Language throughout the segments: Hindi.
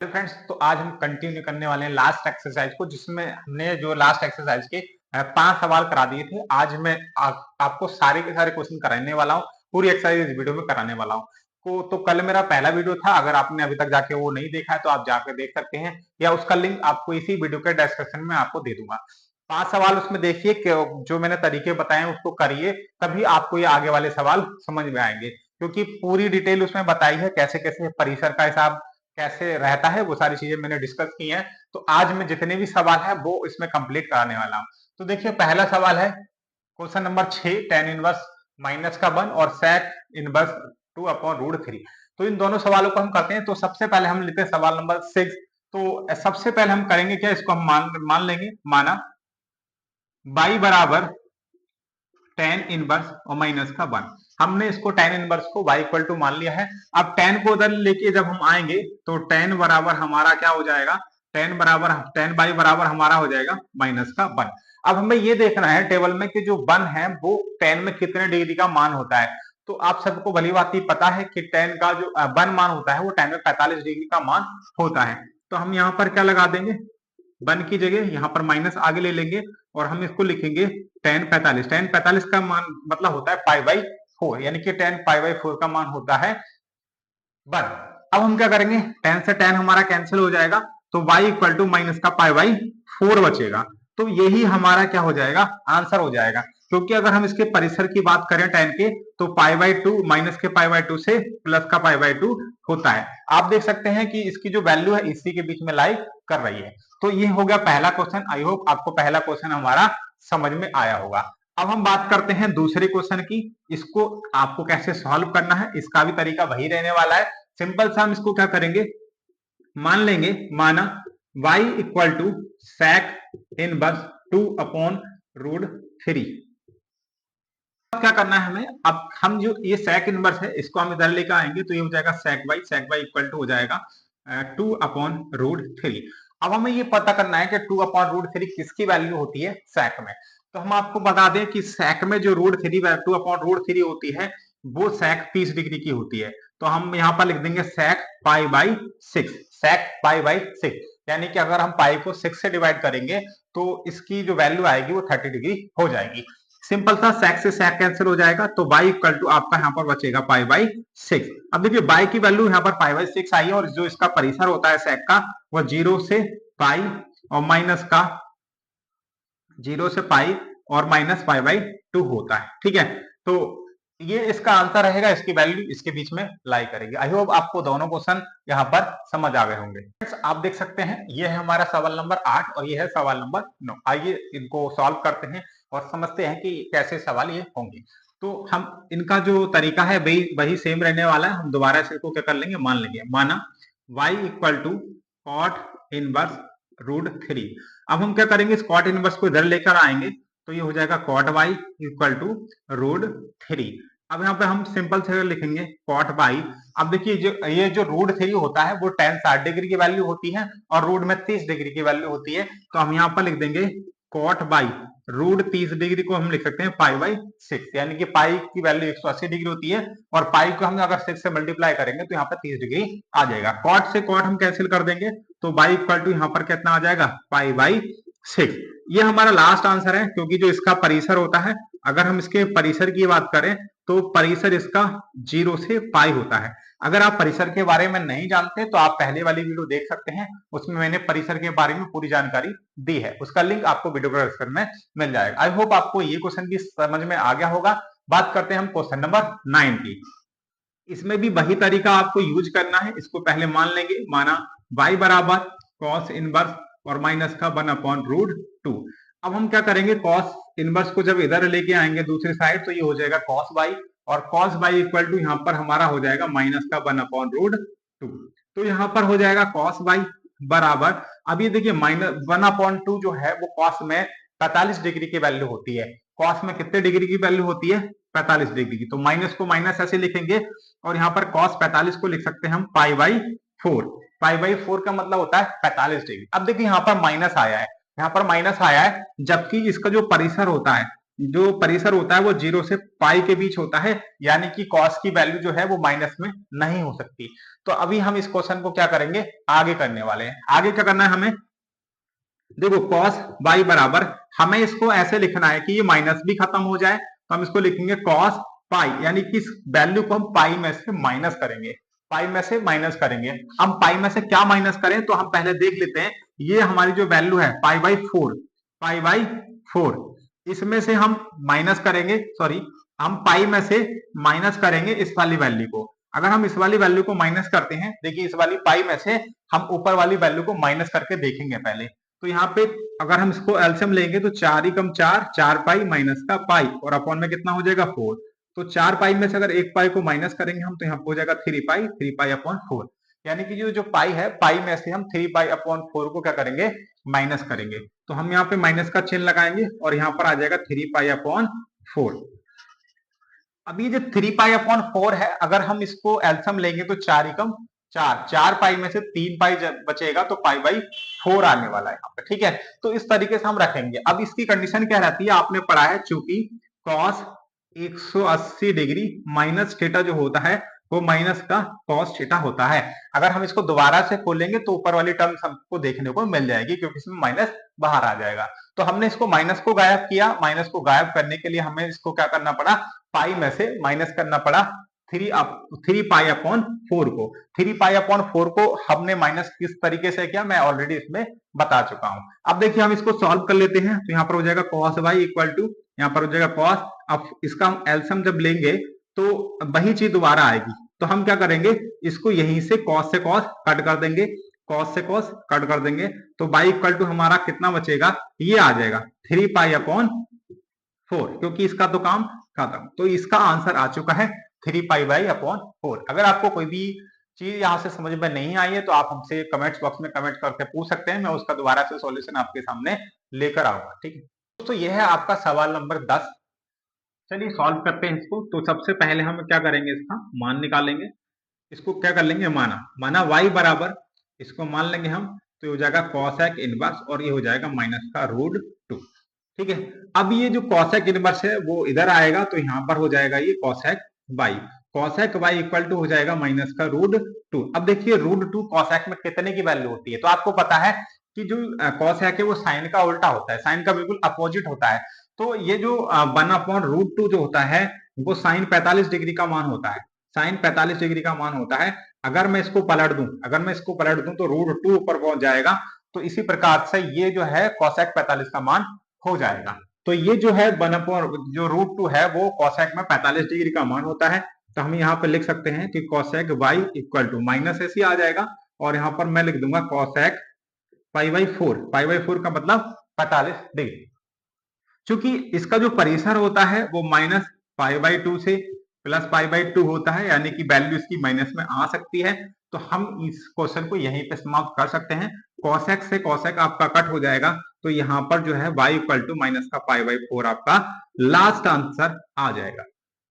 तो फ्रेंड्स, तो आज हम कंटिन्यू करने वाले हैं लास्ट एक्सरसाइज को, जिसमें हमने जो लास्ट एक्सरसाइज के 5 सवाल करा दिए थे। आज मैं आपको सारे के सारे क्वेश्चन कराने वाला हूँ, पूरी एक्सरसाइज इस वीडियो में कराने वाला हूँ। तो कल मेरा पहला वीडियो था, अगर आपने अभी तक जाके वो नहीं देखा है तो आप जाकर देख सकते हैं, या उसका लिंक आपको इसी वीडियो के डिस्क्रिप्शन में आपको दे दूंगा। 5 सवाल उसमें देखिए, जो मैंने तरीके बताए हैं उसको करिए, तभी आपको ये आगे वाले सवाल समझ में आएंगे, क्योंकि पूरी डिटेल उसमें बताई है, कैसे कैसे परिसर का हिसाब कैसे रहता है, वो सारी चीजें मैंने डिस्कस की हैं। तो आज मैं जितने भी सवाल है वो इसमें कंप्लीट कराने वाला हूँ। तो देखिए, पहला सवाल है question number 6, tan inverse minus का 1 और सेक इनवर्स 2/√3। तो इन दोनों सवालों को हम करते हैं। तो सबसे पहले हम लेते हैं सवाल नंबर 6। तो सबसे पहले हम करेंगे क्या, इसको हम मान लेंगे, माना y बराबर टेन इनवर्स और माइनस का 1। हमने इसको टेन इनवर्स को y इक्वल टू मान लिया है। अब टेन को उधर लेके जब हम आएंगे तो टेन बराबर हमारा क्या हो जाएगा, टेन बाई बराबर हमारा हो जाएगा माइनस का 1। अब हमें ये देखना है टेबल में कि जो 1 है वो टेन में कितने डिग्री का मान होता है। तो आप सबको भली बात ही पता है कि टेन का जो 1 मान होता है वो टेन में 45 डिग्री का मान होता है। तो हम यहाँ पर क्या लगा देंगे, 1 की जगह यहाँ पर माइनस आगे ले लेंगे और हम इसको लिखेंगे टेन 45। टेन 45 का मान मतलब होता है π/4, यानी कि टेन π/4 का मान होता है 1। अब हम क्या करेंगे, टेन से टेन हमारा कैंसिल हो जाएगा, तो y इक्वल टू माइनस का π/4 बचेगा। तो यही हमारा क्या हो जाएगा, आंसर हो जाएगा। क्योंकि अगर हम इसके परिसर की बात करें टेन के, तो π/2 माइनस के π/2 से प्लस का π/2 होता है। आप देख सकते हैं कि इसकी जो वैल्यू है इसी के बीच में लाई कर रही है। तो ये हो गया पहला क्वेश्चन। आई होप आपको पहला क्वेश्चन हमारा समझ में आया होगा। अब हम बात करते हैं दूसरे क्वेश्चन की। इसको आपको कैसे सॉल्व करना है, इसका भी तरीका वही रहने वाला है। सिंपल सा हम इसको क्या करेंगे, मान लेंगे, माना y equal to sec inverse 2/√3। क्या करना है हमें, अब हम जो ये सेक इनवर्स है इसको हम इधर लेकर आएंगे, तो ये हो जाएगा सेक y इक्वल टू हो जाएगा 2/√3। अब हमें ये पता करना है कि 2/√3 किसकी वैल्यू होती है सेक में। तो हम आपको बता दें कि सेक में जो √3 2/√3 होती है वो सेक 30 डिग्री की होती है। तो हम यहाँ पर लिख देंगे सेक π/6, सेक π/6, यानी कि अगर हम पाई को 6 से डिवाइड करेंगे तो इसकी जो वैल्यू आएगी वो 30 डिग्री हो जाएगी। सिंपल सा, सेक से सेक कैंसिल हो जाएगा, तो y इक्वल टू आपका यहाँ पर बचेगा π/6। अब देखिए y की वैल्यू यहाँ पर π/6 आई है, और जो इसका परिसर होता है सेक का वो 0 से पाई और माइनस का 0 से पाई और माइनस π/2 होता है। ठीक है, तो ये इसका आंसर रहेगा, इसकी वैल्यू इसके बीच में लाई करेगी। आई होप आपको दोनों क्वेश्चन यहाँ पर समझ आ गए होंगे। आप देख सकते हैं ये है हमारा सवाल नंबर 8 और ये है सवाल नंबर 9। आइए इनको सॉल्व करते हैं और समझते हैं कि कैसे सवाल ये होंगे। तो हम इनका जो तरीका है वही सेम रहने वाला है। हम दोबारा से इसको क्या कर लेंगे, मान लेंगे, माना y equal to cot inverse √3। अब हम क्या करेंगे, इस कॉट इनवर्स को इधर लेकर आएंगे, तो ये हो जाएगा कॉट y इक्वल टू √3। अब यहाँ पे हम सिंपल से लिखेंगे कॉट y। अब देखिए ये जो √3 होता है वो टेन 60 डिग्री की वैल्यू होती है और रूट में 30 डिग्री की वैल्यू होती है। तो हम यहाँ पर लिख देंगे कॉट y, √30 डिग्री को हम लिख सकते हैं π/6, यानी कि पाई की वैल्यू 180 डिग्री होती है और पाई को हम अगर 6 से मल्टीप्लाई करेंगे तो यहाँ पर 30 डिग्री आ जाएगा। कॉट से कॉट हम कैंसिल कर देंगे, तो y इक्वल टू यहाँ पर कितना आ जाएगा, π/6। ये हमारा लास्ट आंसर है, क्योंकि जो इसका परिसर होता है, अगर हम इसके परिसर की बात करें तो परिसर इसका 0 से पाई होता है। अगर आप परिसर के बारे में नहीं जानते तो आप पहले वाली वीडियो देख सकते हैं, उसमें मैंने परिसर के बारे में पूरी जानकारी दी है, उसका लिंक आपको वीडियो डिस्क्रिप्शन में मिल जाएगा। आई होप आपको ये क्वेश्चन भी समझ में आ गया होगा। बात करते हैं हम क्वेश्चन नंबर 9 की। इसमें भी वही तरीका आपको यूज करना है। इसको पहले मान लेंगे, माना y बराबर कॉस इनवर्स और माइनस का 1/√2। अब हम क्या करेंगे, कॉस इनवर्स को जब इधर लेके आएंगे दूसरी साइड, तो ये हो जाएगा कॉस y, और कॉस y इक्वल टू यहाँ पर हमारा हो जाएगा माइनस का 1/√2। तो यहाँ पर हो जाएगा कॉस y बराबर, अब ये देखिए माइनस 1/2 जो है वो कॉस में 45 डिग्री की वैल्यू होती है। कॉस में कितने डिग्री की वैल्यू होती है, 45 डिग्री की। तो माइनस को माइनस ऐसे लिखेंगे और यहाँ पर कॉस 45 को लिख सकते हैं हम π/4। π/4 का मतलब होता है 45 डिग्री। अब देखिए यहाँ पर माइनस आया है, यहाँ पर माइनस आया है, जबकि इसका जो परिसर होता है जो परिसर होता है वो 0 से पाई के बीच होता है, यानी कि कॉस की वैल्यू जो है वो माइनस में नहीं हो सकती। तो अभी हम इस क्वेश्चन को क्या करेंगे, आगे करने वाले हैं। आगे क्या करना है हमें, देखो कॉस बाई बराबर, हमें इसको ऐसे लिखना है कि ये माइनस भी खत्म हो जाए, तो हम इसको लिखेंगे कॉस पाई, यानी कि इस वैल्यू को हम पाई में से माइनस करेंगे, पाई में से माइनस करेंगे। हम पाई में से क्या माइनस करें, तो हम पहले देख लेते हैं। ये हमारी जो वैल्यू है pi by four, pi by four, इसमें से हम माइनस करेंगे, सॉरी, हम पाई में से माइनस करेंगे इस वाली वैल्यू को। अगर हम इस वाली वैल्यू को माइनस करते हैं, देखिए इस वाली पाई में से हम ऊपर वाली वैल्यू को माइनस करके देखेंगे पहले। तो यहाँ पे अगर हम इसको एलसीएम लेंगे तो 4 ही कम 4, 4 पाई माइनस का पाई, और अपॉन में कितना हो जाएगा 4। तो 4 पाई में से अगर एक पाई को माइनस करेंगे हम, तो यहाँ हो जाएगा 3 पाई, 3 पाई अपॉन 4। यानी कि जो जो पाई है, पाई में से हम 3 पाई अपॉन 4 को क्या करेंगे, माइनस करेंगे। तो हम यहाँ पे माइनस का चिन्ह लगाएंगे और यहाँ पर आ जाएगा 3 पाई अपॉन 4। अब ये जो 3 पाई अपॉन 4 है, अगर हम इसको एलसीएम लेंगे तो 4 एकम 4, 4 पाई में से 3 पाई बचेगा, तो पाई बाई 4 आने वाला है यहाँ पे, ठीक है। तो इस तरीके से हम रखेंगे। अब इसकी कंडीशन क्या रहती है, आपने पढ़ा है, चूंकि कॉस 180 डिग्री माइनस थीटा जो होता है वो माइनस का कॉस थीटा होता है। अगर हम इसको दोबारा से खोलेंगे तो ऊपर वाली टर्म हमको देखने को मिल जाएगी, क्योंकि इसमें माइनस बाहर आ जाएगा। तो हमने इसको माइनस को गायब किया, माइनस को गायब करने के लिए हमें इसको क्या करना पड़ा, पाई में से माइनस करना पड़ा 3 पाई अपॉन 4 को। 3 पाई अपॉन 4 को हमने माइनस किस तरीके से किया, मैं ऑलरेडी इसमें बता चुका हूं। अब देखिए हम इसको सॉल्व कर लेते हैं। तो यहाँ पर हो जाएगा कॉस वाई इक्वल टू, यहाँ पर हो जाएगा कॉस। अब इसका हम एलसीएम जब लेंगे तो वही चीज दोबारा आएगी। तो हम क्या करेंगे, इसको यहीं से कॉस कट कर देंगे, कॉस से कॉस कट कर देंगे। तो बाई इक्वल टू हमारा कितना बचेगा, ये आ जाएगा 3 पाई अपॉन 4, क्योंकि इसका तो काम खत्म। तो इसका आंसर आ चुका है 3 पाई बाई अपॉन 4। अगर आपको कोई भी चीज यहां से समझ में नहीं आई है तो आप हमसे कमेंट्स बॉक्स में कमेंट करके पूछ सकते हैं, मैं उसका दोबारा से सॉल्यूशन आपके सामने लेकर आऊंगा, ठीक है। दोस्तों ये है आपका सवाल नंबर 10। चलिए सॉल्व करते हैं इसको। तो सबसे पहले हम क्या करेंगे, इसका मान निकालेंगे। इसको क्या कर लेंगे, माना माना y बराबर, इसको मान लेंगे हम, तो ये हो जाएगा कॉसेक इनवर्स, और ये हो जाएगा माइनस का रूट 2, ठीक है। अब ये जो कॉसेक इनवर्स है वो इधर आएगा, तो यहाँ पर हो जाएगा ये cosec y, cosec y equal to हो जाएगा माइनस का रूट 2। अब देखिए रूट 2 कॉसेक में कितने की वैल्यू होती है, तो आपको पता है कि जो कॉसेक है वो साइन का उल्टा होता है, साइन का बिल्कुल अपोजिट होता है। तो ये जो 1/√2 जो होता है वो साइन 45 डिग्री का मान होता है, साइन 45 डिग्री का मान होता है। अगर मैं इसको पलट दूं, अगर मैं इसको पलट दूं तो रूट 2 ऊपर पहुंच जाएगा। तो इसी प्रकार से ये जो है कॉसेक 45 का मान हो जाएगा। तो ये जो है जो रूट 2 है वो कॉसेक में 45 डिग्री का मान होता है। तो हम यहाँ पे लिख सकते हैं कि cosec y equal to minus ऐसे आ जाएगा, और यहाँ पर मैं लिख दूंगा cosec pi by 4, pi by 4 का मतलब 45 डिग्री। चूंकि इसका जो परिसर होता है वो माइनस पाई बाई 2 से प्लस पाई बाई 2 होता है, यानी कि वैल्यू इसकी माइनस में आ सकती है। तो हम इस क्वेश्चन को यहीं पे समाप्त कर सकते हैं। कॉसेक से कॉसेक आपका कट हो जाएगा, तो यहाँ पर जो है y इक्वल टू माइनस का पाई बाई 4 आपका लास्ट आंसर आ जाएगा।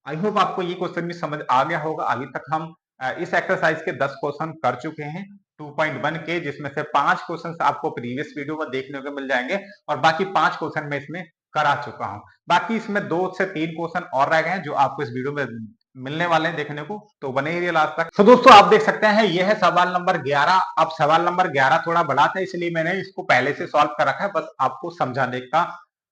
आई होप आपको ये क्वेश्चन भी समझ आ गया होगा। अभी तक हम इस एक्सरसाइज के 10 क्वेश्चन कर चुके हैं 2.1 के, जिसमें से 5 क्वेश्चन आपको प्रीवियस वीडियो में देखने को मिल जाएंगे, और बाकी 5 क्वेश्चन मैं इसमें करा चुका हूं। बाकी इसमें 2 से 3 क्वेश्चन और रह गए हैं जो आपको इस वीडियो में मिलने वाले हैं देखने को, तो बने ही रहिए लास्ट तक। तो दोस्तों आप देख सकते हैं ये है सवाल नंबर 11। अब सवाल नंबर 11 थोड़ा बड़ा था, इसलिए मैंने इसको पहले से सॉल्व कर रखा है, बस आपको समझाने का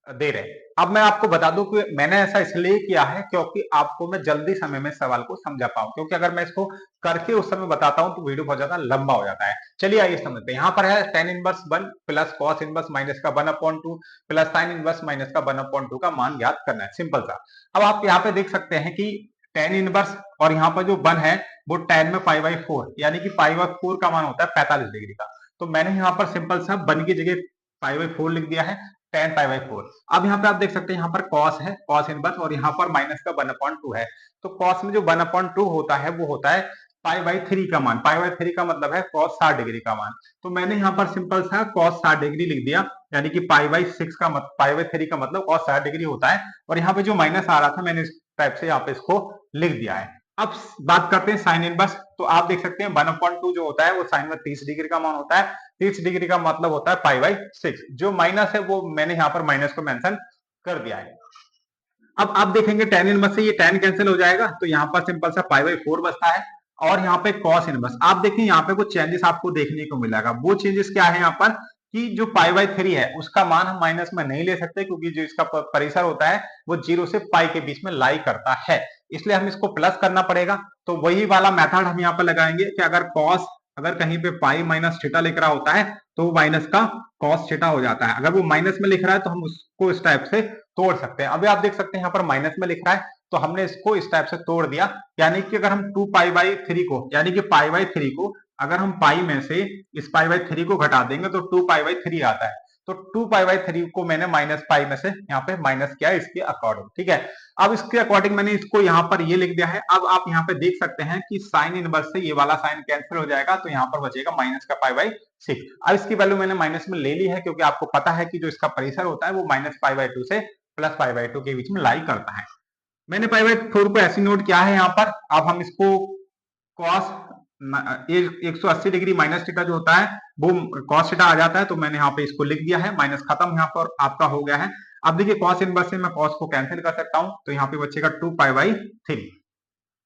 दे रहे। अब मैं आपको बता दूं कि मैंने ऐसा इसलिए किया है क्योंकि आपको मैं जल्दी समय में सवाल को समझा पाऊं, क्योंकि अगर मैं इसको करके उस समय बताता हूं तो वीडियो बहुत ज्यादा लंबा हो जाता है। चलिए आइए समझते हैं। यहाँ पर है tan inverse 1 plus cos inverse minus का 1/2 प्लस साइन इनवर्स माइनस का 1/2 का मान ज्ञात करना है, सिंपल सा। अब आप यहाँ पे देख सकते हैं कि tan इनवर्स और यहाँ पर जो 1 है वो tan में पाई बाई 4, यानी कि पाई बाई 4 का मान होता है 45 डिग्री का। तो मैंने यहाँ पर सिंपल सा 1 की जगह पाई बाई 4 लिख दिया है, tan पाई बाई 4। अब यहाँ पे आप देख सकते हैं यहाँ पर cos है, cos इनवर्स, और यहाँ पर माइनस का 1/2 है। तो cos में जो 1/2 होता है वो होता है पाई बाई 3 का मान। पाई बाई 3 का मतलब है cos 60 डिग्री का मान। तो मैंने यहाँ पर सिंपल सा cos 60 डिग्री लिख दिया, यानी कि पाई बाई 6 का पाई बाई 3 का मतलब cos 60 डिग्री होता है। और यहाँ पे जो माइनस आ रहा था मैंने इस टाइप से यहाँ पे इसको लिख दिया है। अब बात करते हैं साइन इनवर्स। तो आप देख सकते हैं 1/2 जो होता है वो साइन में 30 डिग्री का मान होता है। 30 डिग्री का मतलब होता है पाई बाई 6। जो माइनस है वो मैंने यहाँ पर माइनस को मेंशन कर दिया है। अब आप देखेंगे tan इनवर्स से ये tan कैंसिल हो जाएगा, तो यहाँ पर सिंपल सा पाई बाई 4 बचता है। और यहाँ पे cos इनवर्स, आप देखिए यहाँ पे कुछ चेंजेस आपको देखने को मिलेगा। वो चेंजेस क्या है यहाँ पर कि जो पाई बाई 3 है उसका मान हम माइनस में नहीं ले सकते, क्योंकि जो इसका परिसर होता है वो 0 से पाई के बीच में लाई करता है, इसलिए हम इसको प्लस करना पड़ेगा। तो वही वाला मेथड हम यहाँ पर लगाएंगे कि अगर कहीं पे पाई माइनस थीटा लिख रहा होता है तो वो माइनस का कॉस थीटा हो जाता है। अगर वो माइनस में लिख रहा है तो हम उसको इस टाइप से तोड़ सकते हैं। अभी आप देख सकते हैं यहाँ पर माइनस में लिख रहा है तो हमने इसको इस टाइप से तोड़ दिया, यानी कि अगर हम 2 पाई बाई 3 को, यानी कि पाई बाई 3 को अगर हम पाई में से इस पाई बाई 3 को घटा देंगे तो 2 पाई बाई 3 आता है। तो 2 पाई बाई 3 को मैंने माइनस पाई में से यहाँ पे माइनस किया इसके अकॉर्डिंग, ठीक है। अब इसके अकॉर्डिंग मैंने इसको यहाँ पर ये लिख दिया है। अब आप यहाँ पे देख सकते हैं कि साइन इनवर्स से ये वाला साइन कैंसिल हो जाएगा, तो यहाँ पर बचेगा माइनस का पाई बाई 6। अब इसकी वैल्यू मैंने माइनस में ले ली है, क्योंकि आपको पता है कि जो इसका परिसर होता है वो माइनस पाई बाई 2 से प्लस पाई बाई 2 के बीच में लाई करता है। मैंने पाई बाई 4 को ऐसे नोट किया है यहाँ पर। अब हम इसको कॉस 180 डिग्री माइनस थीटा जो होता है वो कॉस थीटा आ जाता है, तो मैंने यहाँ पे इसको लिख दिया है, माइनस खत्म यहाँ पर आपका हो गया है। अब देखिए कॉस इनवर्स से मैं कॉस को कैंसिल कर सकता हूँ, तो यहाँ पे बचेगा 2 पाई बाई 3,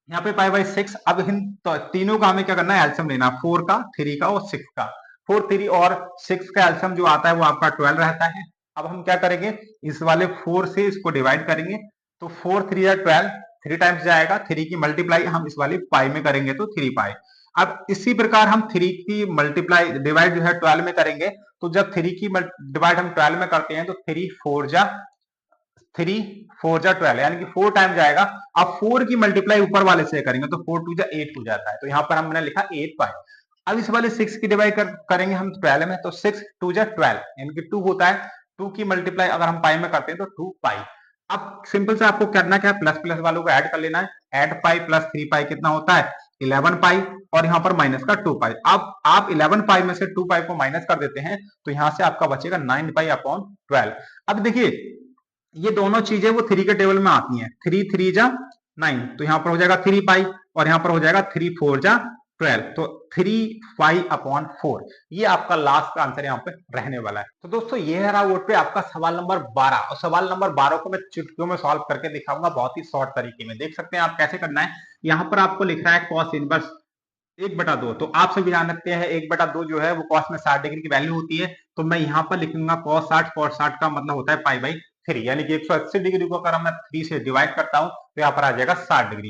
यहाँ पे पाई बाई 6। अब इन तीनों का हमें क्या करना है, एल्सियम लेना, 4 का, 3 का और 6 का। 4, 3 और 6 का एल्सियम जो आता है वो आपका 12 रहता है। अब हम क्या करेंगे, इस वाले 4 से इसको डिवाइड करेंगे, तो 4 3 या 12, 3 टाइम्स जाएगा, 3 की मल्टीप्लाई हम इस वाली पाई में करेंगे तो 3 पाई। अब इसी प्रकार हम 3 की मल्टीप्लाई डिवाइड जो है 12 में करेंगे, तो जब 3 की डिवाइड हम 12 में करते हैं तो 3 4 जा 12, यानी कि 4 टाइम जाएगा। अब 4 की मल्टीप्लाई ऊपर वाले से करेंगे तो 4 2 जा 8 हो जाता है, तो यहाँ पर हमने लिखा 8 पाई। अब इस वाले 6 की डिवाइड करेंगे हम 12 में, तो 6 2 जा 12, यानी कि 2 होता है। 2 की मल्टीप्लाई अगर हम पाई में करते हैं तो 2 पाई। अब सिंपल से आपको करना क्या है, प्लस प्लस वालों को ऐड कर लेना है। ऐड पाई प्लस 3 पाई कितना होता है, 11 पाई, और यहाँ पर माइनस का 2 पाई। अब आप 11 पाई में से 2 पाई को माइनस कर देते हैं, तो यहाँ से आपका बचेगा 9 पाई अपॉन 12। अब देखिए ये दोनों चीजें वो 3 के टेबल में आती हैं, 3 3 जा 9, तो यहाँ पर हो जाएगा 3 पाई, और यहाँ पर हो जाएगा 3 4 जा 12, तो 3 पाई अपॉन 4। ये आपका लास्ट का आंसर यहाँ पे रहने वाला है। तो दोस्तों ये रहा बोर्ड पे आपका सवाल नंबर 12, और सवाल नंबर 12 को मैं चुटकियों में सॉल्व करके दिखाऊंगा बहुत ही शॉर्ट तरीके में। देख सकते हैं आप कैसे करना है। यहाँ पर आपको लिख रहा है कॉस इनवर्स 1/2, तो आप सभी जान सकते हैं 1/2 जो है वो कॉस में 60 डिग्री की वैल्यू होती है, तो मैं यहाँ पर लिखूंगा cos 60, cos 60 का मतलब होता है पाई बाई 3, यानी कि 180 डिग्री को अगर मैं 3 से डिवाइड करता हूं तो यहाँ पर आ जाएगा 60 डिग्री,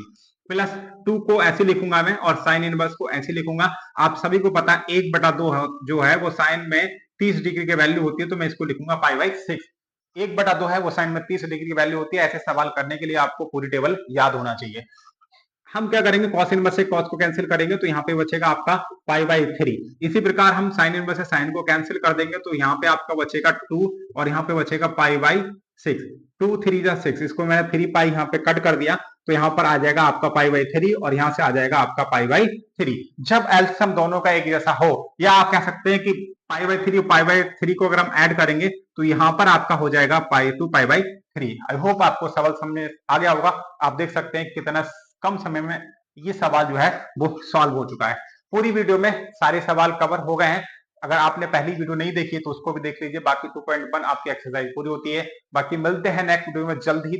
प्लस 2 को ऐसे लिखूंगा मैं, और साइन इनवर्स को ऐसे लिखूंगा। आप सभी को पता है 1/2 जो है वो साइन में 30 डिग्री की वैल्यू होती है, तो मैं इसको लिखूंगा पाई बाई 6। 1/2 है वो साइन में 30 डिग्री की वैल्यू होती है। ऐसे सवाल करने के लिए आपको पूरी टेबल याद होना चाहिए। हम क्या करेंगे, कॉस इनवर्स से कॉस को कैंसिल करेंगे, तो यहाँ पे बचेगा आपका पाई बाई 3। इसी प्रकार हम साइन इनवर्स से साइन को कैंसिल कर देंगे, तो यहाँ पे आपका बचेगा 2, और यहाँ पे बचेगा पाई बाई 6। 2 3 जा 6, इसको मैंने 3 पाई यहाँ पे कट कर दिया, तो यहाँ पर आ जाएगा आपका पाई बाई 3, और यहाँ से आ जाएगा आपका पाई बाई 3। जब एल्सियम दोनों का एक जैसा हो, या आप कह सकते हैं कि पाई बाई 3 और पाई बाई 3 को अगर हम ऐड करेंगे तो यहाँ पर आपका हो जाएगा पाई 2 पाई बाई 3। आई होप आपको सवाल समझ आ गया होगा। आप देख सकते हैं कितना कम समय में ये सवाल जो है वो सॉल्व हो चुका है। पूरी वीडियो में सारे सवाल कवर हो गए हैं। अगर आपने पहली वीडियो नहीं देखी तो उसको भी देख लीजिए। बाकी 2.1 आपकी एक्सरसाइज पूरी होती है। बाकी मिलते हैं नेक्स्ट वीडियो में जल्द ही।